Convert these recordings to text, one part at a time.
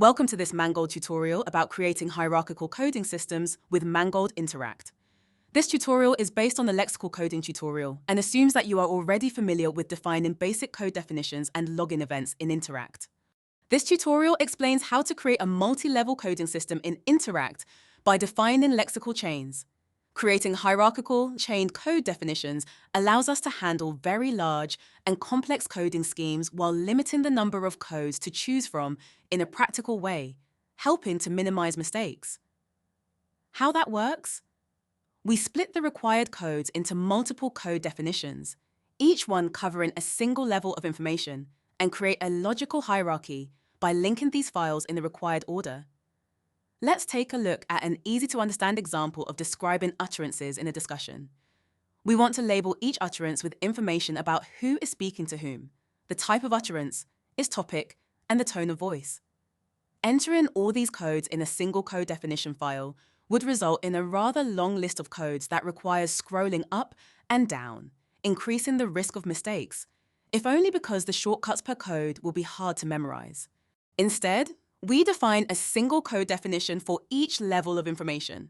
Welcome to this Mangold tutorial about creating hierarchical coding systems with Mangold INTERACT. This tutorial is based on the lexical coding tutorial and assumes that you are already familiar with defining basic code definitions and login events in INTERACT. This tutorial explains how to create a multi-level coding system in INTERACT by defining lexical chains. Creating hierarchical chained code definitions allows us to handle very large and complex coding schemes while limiting the number of codes to choose from in a practical way, helping to minimize mistakes. How that works? We split the required codes into multiple code definitions, each one covering a single level of information, and create a logical hierarchy by linking these files in the required order. Let's take a look at an easy-to-understand example of describing utterances in a discussion. We want to label each utterance with information about who is speaking to whom, the type of utterance, its topic, and the tone of voice. Entering all these codes in a single code definition file would result in a rather long list of codes that requires scrolling up and down, increasing the risk of mistakes, if only because the shortcuts per code will be hard to memorize. Instead, we define a single code definition for each level of information.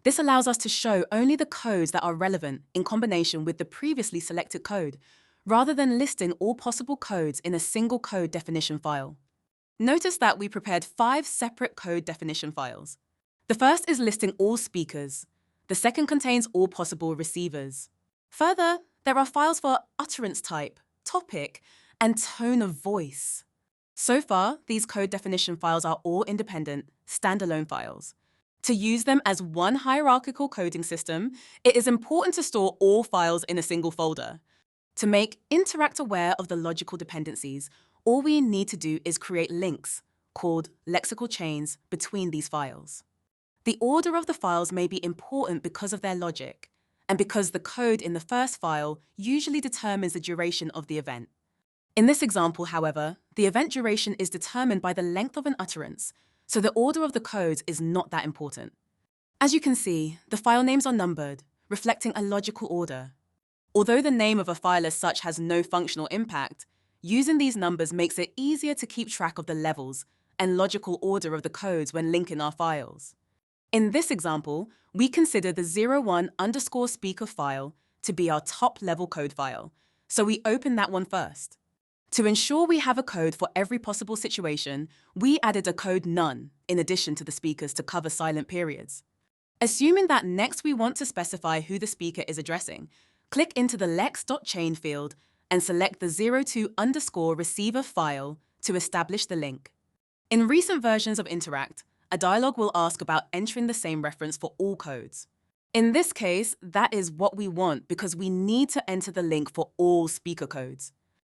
This allows us to show only the codes that are relevant in combination with the previously selected code, rather than listing all possible codes in a single code definition file. Notice that we prepared 5 separate code definition files. The first is listing all speakers. The second contains all possible receivers. Further, there are files for utterance type, topic, and tone of voice. So far, these code definition files are all independent, standalone files. To use them as one hierarchical coding system, it is important to store all files in a single folder. To make INTERACT aware of the logical dependencies, all we need to do is create links, called lexical chains, between these files. The order of the files may be important because of their logic, and because the code in the first file usually determines the duration of the event. In this example, however, the event duration is determined by the length of an utterance, so the order of the codes is not that important. As you can see, the file names are numbered, reflecting a logical order. Although the name of a file as such has no functional impact, using these numbers makes it easier to keep track of the levels and logical order of the codes when linking our files. In this example, we consider the 01_speaker file to be our top-level code file, so we open that one first. To ensure we have a code for every possible situation, we added a code none in addition to the speakers to cover silent periods. Assuming that next we want to specify who the speaker is addressing, click into the lex.chain field and select the 02_receiver file to establish the link. In recent versions of INTERACT, a dialog will ask about entering the same reference for all codes. In this case, that is what we want because we need to enter the link for all speaker codes.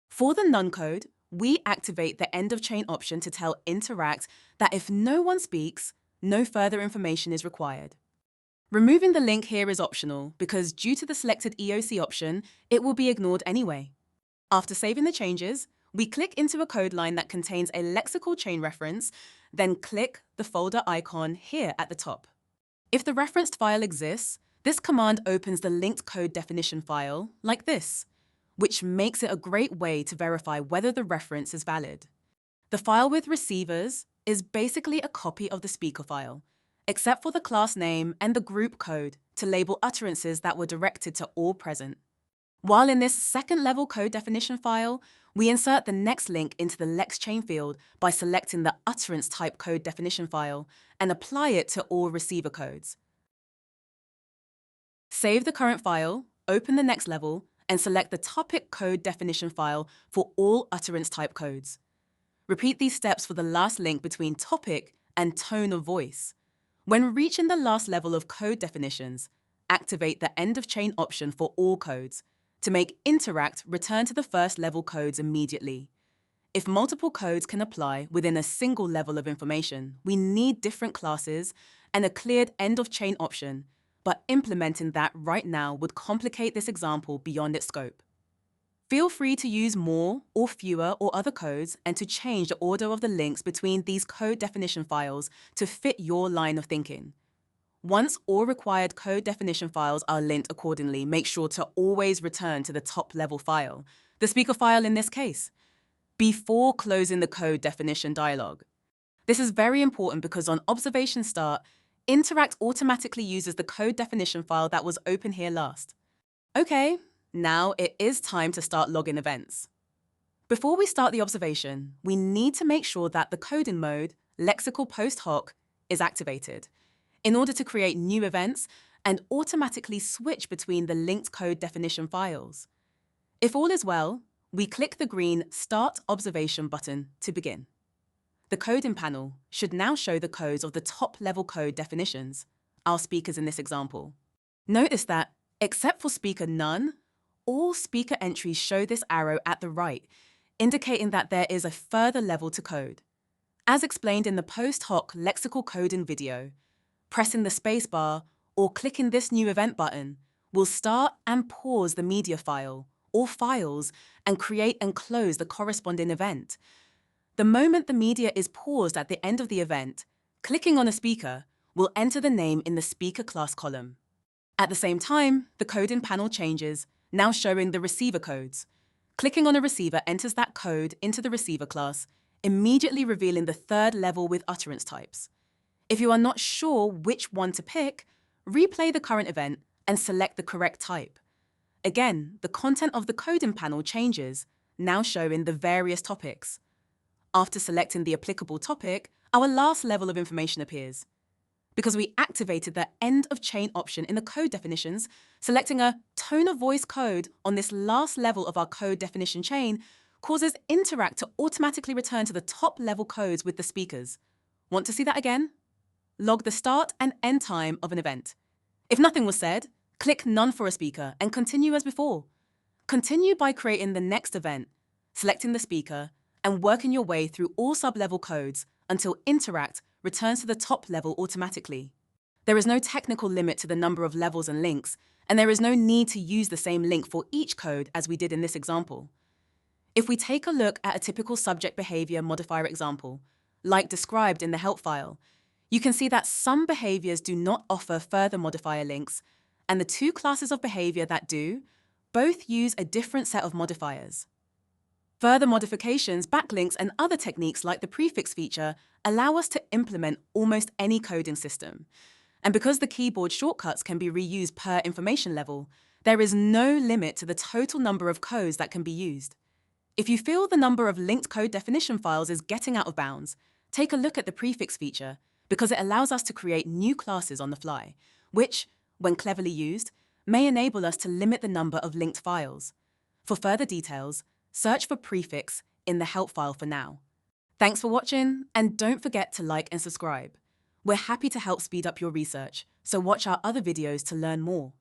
For the none code, we activate the end of chain option to tell INTERACT that if no one speaks, no further information is required. Removing the link here is optional because due to the selected EOC option, it will be ignored anyway. After saving the changes, we click into a code line that contains a lexical chain reference, then click the folder icon here at the top. If the referenced file exists, this command opens the linked code definition file like this, which makes it a great way to verify whether the reference is valid. The file with receivers is basically a copy of the speaker file, except for the class name and the group code to label utterances that were directed to all present. While in this second-level code definition file, we insert the next link into the lex chain field by selecting the utterance type code definition file and apply it to all receiver codes. Save the current file, open the next level, and select the topic code definition file for all utterance type codes. Repeat these steps for the last link between topic and tone of voice. When reaching the last level of code definitions, activate the end of chain option for all codes to make INTERACT return to the first level codes immediately. If multiple codes can apply within a single level of information, we need different classes and a cleared end of chain option, but implementing that right now would complicate this example beyond its scope. Feel free to use more or fewer or other codes and to change the order of the links between these code definition files to fit your line of thinking. Once all required code definition files are linked accordingly, make sure to always return to the top-level file, the speaker file in this case, before closing the code definition dialog. This is very important because on observation start, Interact automatically uses the code definition file that was open here last. Okay, now it is time to start logging events. Before we start the observation, we need to make sure that the coding mode, Lexical Post-hoc, is activated in order to create new events and automatically switch between the linked code definition files. If all is well, we click the green Start Observation button to begin. The coding panel should now show the codes of the top-level code definitions, our speakers in this example. Notice that, except for speaker none, all speaker entries show this arrow at the right, indicating that there is a further level to code. As explained in the post-hoc lexical coding video, pressing the spacebar or clicking this new event button will start and pause the media file or files and create and close the corresponding event. The moment the media is paused at the end of the event, clicking on a speaker will enter the name in the speaker class column. At the same time, the coding panel changes, now showing the receiver codes. Clicking on a receiver enters that code into the receiver class, immediately revealing the third level with utterance types. If you are not sure which one to pick, replay the current event and select the correct type. Again, the content of the coding panel changes, now showing the various topics. After selecting the applicable topic, our last level of information appears. Because we activated the end of chain option in the code definitions, selecting a tone of voice code on this last level of our code definition chain causes Interact to automatically return to the top level codes with the speakers. Want to see that again? Log the start and end time of an event. If nothing was said, click None for a speaker and continue as before. Continue by creating the next event, selecting the speaker, and working your way through all sub-level codes until Interact returns to the top level automatically. There is no technical limit to the number of levels and links, and there is no need to use the same link for each code as we did in this example. If we take a look at a typical subject behavior modifier example, like described in the help file, you can see that some behaviors do not offer further modifier links, and the two classes of behavior that do both use a different set of modifiers. Further modifications, backlinks, and other techniques like the prefix feature allow us to implement almost any coding system. And because the keyboard shortcuts can be reused per information level, there is no limit to the total number of codes that can be used. If you feel the number of linked code definition files is getting out of bounds, take a look at the prefix feature because it allows us to create new classes on the fly, which, when cleverly used, may enable us to limit the number of linked files. For further details, search for prefix in the help file for now. Thanks for watching, and don't forget to like and subscribe. We're happy to help speed up your research, so watch our other videos to learn more.